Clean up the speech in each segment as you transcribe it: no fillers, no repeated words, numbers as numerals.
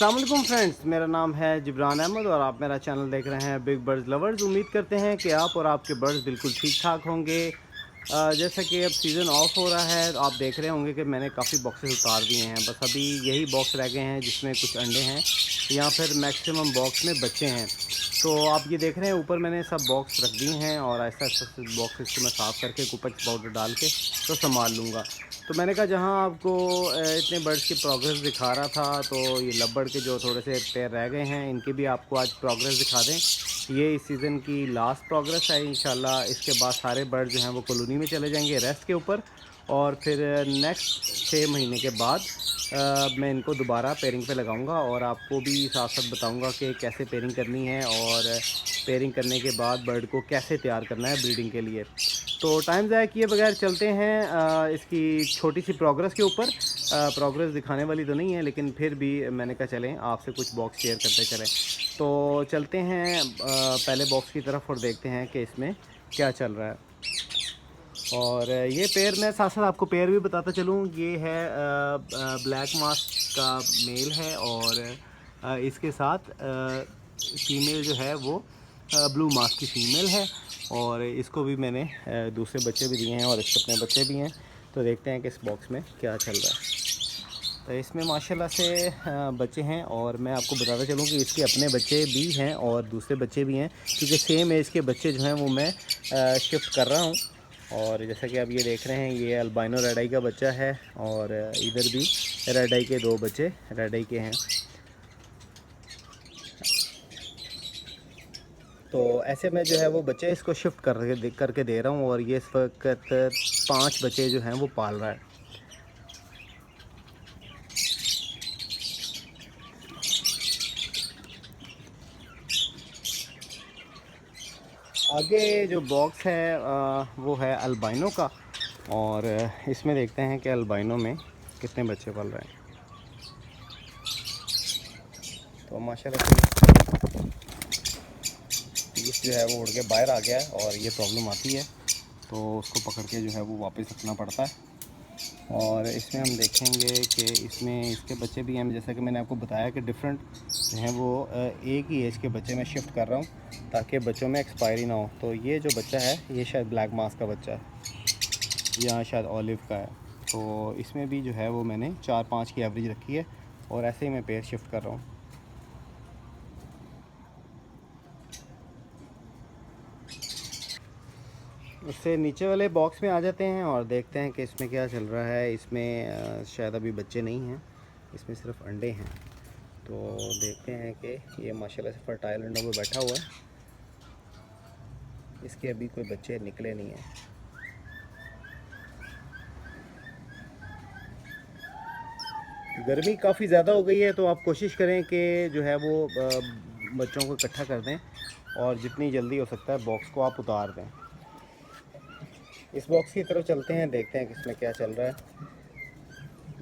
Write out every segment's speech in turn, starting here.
अस्सलाम वालेकुम फ्रेंड्स, मेरा नाम है जिब्रान अहमद और आप मेरा चैनल देख रहे हैं बिग बर्ड्स लवर्स। उम्मीद करते हैं कि आप और आपके बर्ड्स बिल्कुल ठीक ठाक होंगे। जैसा कि अब सीज़न ऑफ हो रहा है तो आप देख रहे होंगे कि मैंने काफ़ी बॉक्सेस उतार दिए हैं। बस अभी यही बॉक्स रह गए हैं जिसमें कुछ अंडे हैं या फिर मैक्सिमम बॉक्स में बच्चे हैं। तो आप ये देख रहे हैं ऊपर मैंने सब बॉक्स रख दिए हैं और ऐसा ऐसा बॉक्सेस को मैं साफ़ करके कुपेक्स पाउडर डाल के तो संभाल लूँगा। तो मैंने कहा जहाँ आपको इतने बर्ड्स की प्रोग्रेस दिखा रहा था, तो ये लव के जो थोड़े से पेयर रह गए हैं इनकी भी आपको आज प्रोग्रेस दिखा दें। ये इस सीज़न की लास्ट प्रोग्रेस है इंशाल्लाह। इसके बाद सारे बर्ड जो हैं वो कॉलोनी में चले जाएंगे रेस्ट के ऊपर, और फिर नेक्स्ट 6 महीने के बाद मैं इनको दोबारा पेयरिंग पे लगाऊंगा और आपको भी साथ साथ बताऊंगा कि कैसे पेयरिंग करनी है और पेयरिंग करने के बाद बर्ड को कैसे तैयार करना है ब्रीडिंग के लिए। तो टाइम ज़ाया किए बगैर चलते हैं इसकी छोटी सी प्रोग्रेस के ऊपर। प्रोग्रेस दिखाने वाली तो नहीं है, लेकिन फिर भी मैंने कहा चलें आपसे कुछ बॉक्स शेयर करते चलें। तो चलते हैं पहले बॉक्स की तरफ और देखते हैं कि इसमें क्या चल रहा है। और ये पेयर मैं साथ साथ आपको पेयर भी बताता चलूँ। ये है ब्लैक मास्क का मेल है और इसके साथ फीमेल जो है वो ब्लू मास्क की फ़ीमेल है। और इसको भी मैंने दूसरे बच्चे भी दिए हैं और इसके अपने बच्चे भी हैं। तो देखते हैं कि इस बॉक्स में क्या चल रहा है। तो इसमें माशाल्लाह से बच्चे हैं और मैं आपको बताता चलूँ कि इसके अपने बच्चे भी हैं और दूसरे बच्चे भी हैं, क्योंकि सेम एज के बच्चे जो हैं वो मैं शिफ्ट कर रहा हूँ। और जैसा कि आप ये देख रहे हैं, ये अल्बाइनो रेड आई का बच्चा है और इधर भी रेड आई के दो बच्चे रेड आई के हैं। तो ऐसे में जो है वो बच्चे इसको शिफ्ट करके दे रहा हूँ और ये इस वक्त 5 बच्चे जो हैं वो पाल रहा है। आगे जो बॉक्स है वो है अल्बाइनो का, और इसमें देखते हैं कि अल्बाइनो में कितने बच्चे पल रहे हैं। तो माशाल्लाह से पीस जो है वो उड़ के बाहर आ गया है और ये प्रॉब्लम आती है तो उसको पकड़ के जो है वो वापस रखना पड़ता है। और इसमें हम देखेंगे कि इसमें इसके बच्चे भी हैं, जैसा कि मैंने आपको बताया कि डिफरेंट जो हैं वो एक ही एज के बच्चे मैं शिफ्ट कर रहा हूँ ताकि बच्चों में एक्सपायरी ना हो। तो ये जो बच्चा है ये शायद ब्लैक मास्क का बच्चा है या शायद ऑलिव का है। तो इसमें भी जो है वो मैंने 4-5 की एवरेज रखी है और ऐसे ही मैं पेयर शिफ्ट कर रहा हूँ। उससे नीचे वाले बॉक्स में आ जाते हैं और देखते हैं कि इसमें क्या चल रहा है। इसमें शायद अभी बच्चे नहीं हैं, इसमें सिर्फ अंडे हैं। तो देखते हैं कि ये माशाल्लाह से फर्टाइल अंडों में बैठा हुआ है। इसके अभी कोई बच्चे निकले नहीं हैं। गर्मी काफ़ी ज़्यादा हो गई है तो आप कोशिश करें कि जो है वो बच्चों को इकट्ठा कर दें और जितनी जल्दी हो सकता है बॉक्स को आप उतार दें। इस बॉक्स की तरफ चलते हैं, देखते हैं कि इसमें क्या चल रहा है।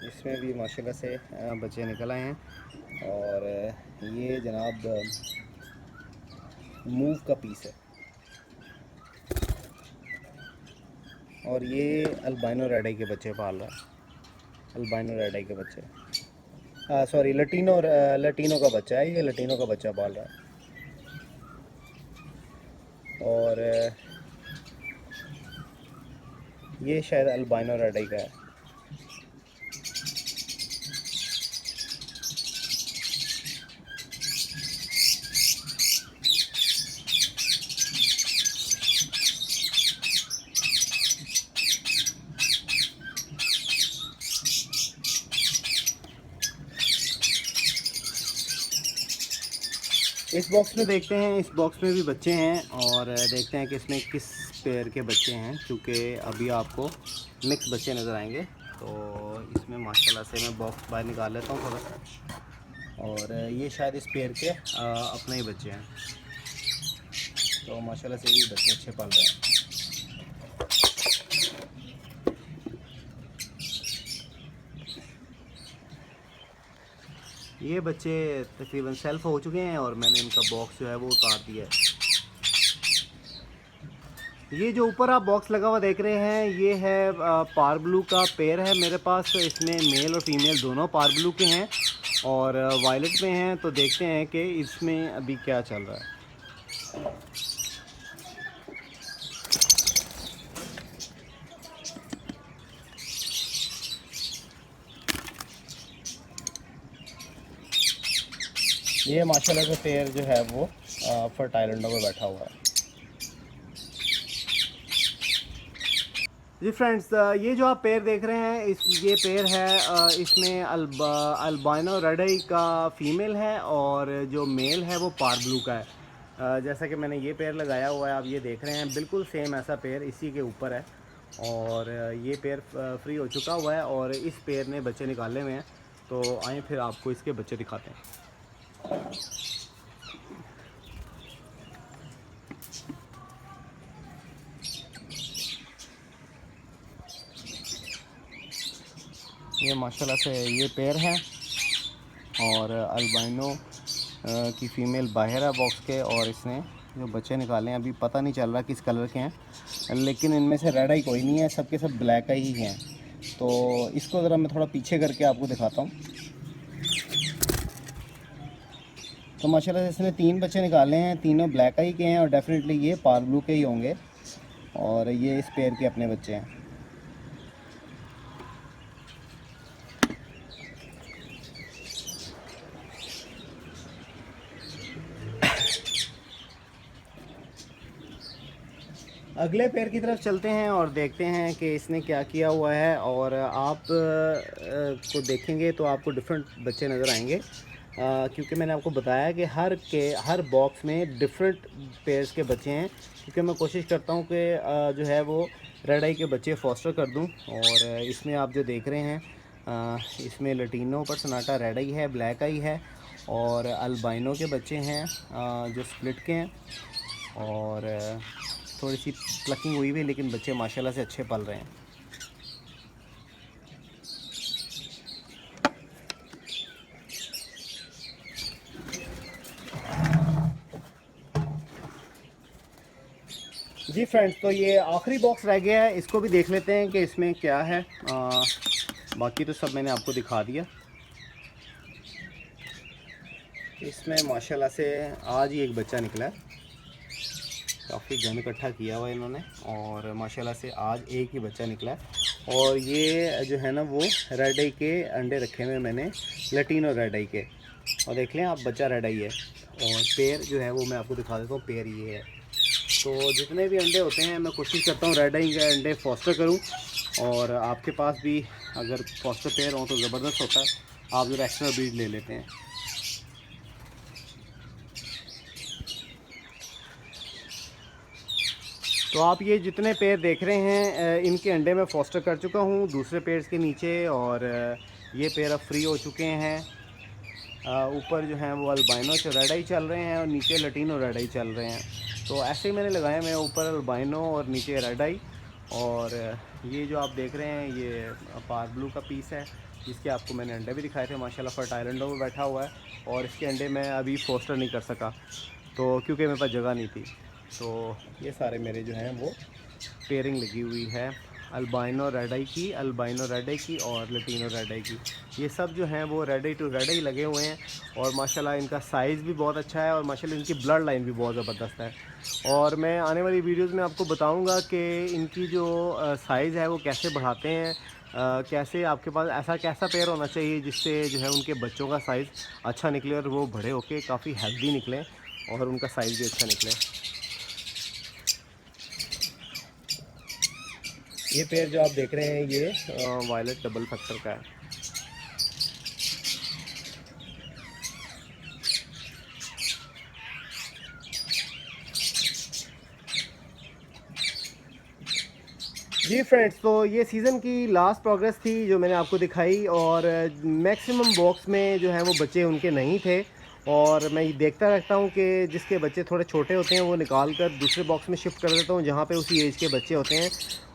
इसमें भी माशाल्लाह से बच्चे निकल आए हैं और ये जनाब मूव का पीस है और ये अल्बाइनो रेड आई के बच्चे पाल रहा है। अल्बाइनो रेड आई के बच्चे, सॉरी लटीनो का बच्चा है, ये लटीनो का बच्चा पाल रहा है। और ये शायद अल्बाइनो रेड आई का है। इस बॉक्स में देखते हैं, इस बॉक्स में भी बच्चे हैं और देखते हैं कि इसमें किस पेयर के बच्चे हैं, क्योंकि अभी आपको मिक्स बच्चे नज़र आएंगे। तो इसमें माशाल्लाह से मैं बॉक्स बाहर निकाल लेता हूँ थोड़ा सा, और ये शायद इस पेयर के अपने ही बच्चे हैं। तो माशाल्लाह से भी बच्चे अच्छे पल रहे हैं। ये बच्चे तकरीबन सेल्फ हो चुके हैं और मैंने इनका बॉक्स जो है वो उतार दिया है। ये जो ऊपर आप बॉक्स लगा हुआ देख रहे हैं ये है पार ब्लू का पेयर है मेरे पास। तो इसमें मेल और फीमेल दोनों पार ब्लू के हैं और वायलेट में हैं। तो देखते हैं कि इसमें अभी क्या चल रहा है। ये माशाल्लाह से पेयर जो है वो फर्टाइल अंडों में बैठा हुआ है। जी फ्रेंड्स, ये जो आप पेयर देख रहे हैं ये पेयर है, इसमें अल्बाइनो रेड आई का फ़ीमेल है और जो मेल है वो पार ब्लू का है। जैसा कि मैंने ये पेयर लगाया हुआ है, आप ये देख रहे हैं बिल्कुल सेम ऐसा पेयर इसी के ऊपर है। और ये पेयर फ्री हो चुका हुआ है और इस पेयर ने बच्चे निकाले हुए हैं। तो आए फिर आपको इसके बच्चे दिखाते हैं। ये माशाल्लाह से ये पेयर है और अल्बाइनो की फ़ीमेल बाहर है बॉक्स के, और इसने जो बच्चे निकाले हैं अभी पता नहीं चल रहा किस कलर के हैं, लेकिन इनमें से रेड आई कोई नहीं है, सबके सब ब्लैक आई ही हैं। तो इसको ज़रा मैं थोड़ा पीछे करके आपको दिखाता हूँ। तो माशाल्लाह से इसने 3 बच्चे निकाले हैं, तीनों ब्लैक आई के हैं और डेफिनेटली ये पार ब्लू के ही होंगे और ये इस पेयर के अपने बच्चे हैं। अगले पेयर की तरफ चलते हैं और देखते हैं कि इसने क्या किया हुआ है। और आप को देखेंगे तो आपको डिफरेंट बच्चे नज़र आएंगे, क्योंकि मैंने आपको बताया कि हर बॉक्स में डिफरेंट पेयर्स के बच्चे हैं, क्योंकि मैं कोशिश करता हूं कि जो है वो रेड आई के बच्चे फॉस्टर कर दूं। और इसमें आप जो देख रहे हैं, इसमें लटीनो पर सनाटा रेड आई है, ब्लैक आई है और अल्बाइनो के बच्चे हैं जो स्प्लिट के हैं। और थोड़ी सी प्लकिंग हुई हुई, लेकिन बच्चे माशाल्लाह से अच्छे पल रहे हैं। जी फ्रेंड्स, तो ये आखिरी बॉक्स रह गया है, इसको भी देख लेते हैं कि इसमें क्या है। बाकी तो सब मैंने आपको दिखा दिया। इसमें माशाल्लाह से आज ही एक बच्चा निकला है, काफ़ी घन इकट्ठा किया हुआ है इन्होंने और माशाल्लाह से आज एक ही बच्चा निकला है। और ये जो है ना वो रेड आई के अंडे रखे हुए मैंने, लटीनो रेड आई के, और देख लें आप बच्चा रेड आई है। और पेयर जो है वो मैं आपको दिखा देता हूँ, पेयर ये है। तो जितने भी अंडे होते हैं मैं कोशिश करता हूँ रेड आई के अंडे फॉस्टर करूँ, और आपके पास भी अगर फॉस्टर पेयर हो तो ज़बरदस्त होता है, आप ज़रा एक्स्ट्रा ब्रीड ले लेते हैं। तो आप ये जितने पेयर देख रहे हैं इनके अंडे मैं फॉस्टर कर चुका हूँ दूसरे पेयर्स के नीचे, और ये पेयर अब फ्री हो चुके हैं। ऊपर जो हैं वो अल्बाइनो रेड आई चल रहे हैं और नीचे लटीनो रेड आई चल रहे हैं। तो ऐसे ही मैंने लगाए मैं ऊपर अल्बाइनो और नीचे रेड आई। और ये जो आप देख रहे हैं ये पार ब्लू का पीस है, जिसके आपको मैंने अंडे भी दिखाए थे। माशाल्लाह फर्टाइल अंडों में बैठा हुआ है और इसके अंडे मैं अभी फोस्टर नहीं कर सका तो क्योंकि मेरे पास जगह नहीं थी। तो ये सारे मेरे जो हैं वो पेयरिंग लगी हुई है अल्बाइनो रेड आई की, अल्बाइनो रेड आई की और लटीनो रेड आई की। ये सब जो हैं वो रेड आई टू रेड आई लगे हुए हैं और माशाल्लाह इनका साइज़ भी बहुत अच्छा है और माशाल्लाह इनकी ब्लड लाइन भी बहुत ज़बरदस्त है। और मैं आने वाली वीडियोस में आपको बताऊंगा कि इनकी जो साइज़ है वो कैसे बढ़ाते हैं, कैसे आपके पास ऐसा कैसा पेयर होना चाहिए जिससे जो है उनके बच्चों का साइज़ अच्छा निकले और वो बड़े होके काफ़ी हेल्दी निकलें और उनका साइज़ भी अच्छा निकले। ये पेयर जो आप देख रहे हैं ये वायलेट डबल फैक्टर का है। जी फ्रेंड्स, तो ये सीज़न की लास्ट प्रोग्रेस थी जो मैंने आपको दिखाई, और मैक्सिमम बॉक्स में जो है वो बच्चे उनके नहीं थे। और मैं देखता रहता हूँ कि जिसके बच्चे थोड़े छोटे होते हैं वो निकाल कर दूसरे बॉक्स में शिफ्ट कर देता हूँ जहाँ पे उसी एज के बच्चे होते हैं।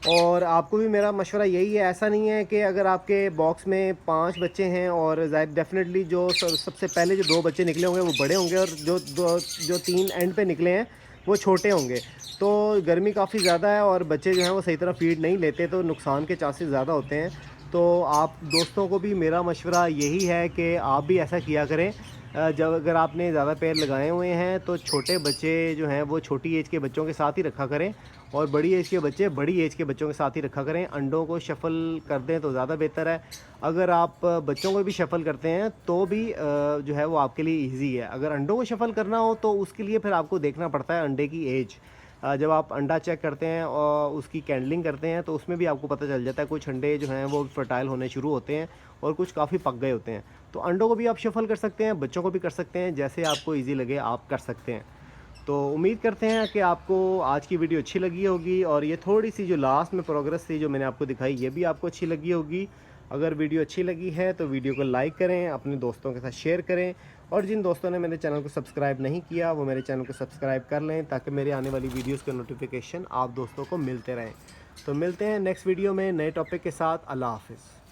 और आपको भी मेरा मशवरा यही है, ऐसा नहीं है कि अगर आपके बॉक्स में 5 बच्चे हैं और डेफिनेटली जो सबसे पहले जो 2 बच्चे निकले होंगे वो बड़े होंगे और जो 3 एंड पे निकले हैं वो छोटे होंगे। तो गर्मी काफ़ी ज़्यादा है और बच्चे जो हैं वो सही तरह फीड नहीं लेते तो नुकसान के चांसेस ज़्यादा होते हैं। तो आप दोस्तों को भी मेरा मशवरा यही है कि आप भी ऐसा किया करें। जब अगर आपने ज़्यादा पेड़ लगाए हुए हैं तो छोटे बच्चे जो हैं वो छोटी एज के बच्चों के साथ ही रखा करें, और बड़ी एज के बच्चे बड़ी एज के बच्चों के साथ ही रखा करें। अंडों को शफ़ल कर दें तो ज़्यादा बेहतर है। अगर आप बच्चों को भी शफ़ल करते हैं तो भी जो है वो आपके लिए ईज़ी है। अगर अंडों को शफ़ल करना हो तो उसके लिए फिर आपको देखना पड़ता है अंडे की एज। जब आप अंडा चेक करते हैं और उसकी कैंडलिंग करते हैं तो उसमें भी आपको पता चल जाता है कुछ अंडे जो हैं वो फर्टाइल होने शुरू होते हैं और कुछ काफ़ी पक गए होते हैं। तो अंडों को भी आप शफ़ल कर सकते हैं, बच्चों को भी कर सकते हैं, जैसे आपको ईज़ी लगे आप कर सकते हैं। तो उम्मीद करते हैं कि आपको आज की वीडियो अच्छी लगी होगी, और ये थोड़ी-सी जो लास्ट में प्रोग्रेस थी जो मैंने आपको दिखाई, ये भी आपको अच्छी लगी होगी। अगर वीडियो अच्छी लगी है तो वीडियो को लाइक करें, अपने दोस्तों के साथ शेयर करें, और जिन दोस्तों ने मेरे चैनल को सब्सक्राइब नहीं किया वो मेरे चैनल को सब्सक्राइब कर लें ताकि मेरे आने वाली वीडियोज़ के नोटिफिकेशन आप दोस्तों को मिलते रहें। तो मिलते हैं नेक्स्ट वीडियो में नए टॉपिक के साथ। अल्लाह हाफ़िज़।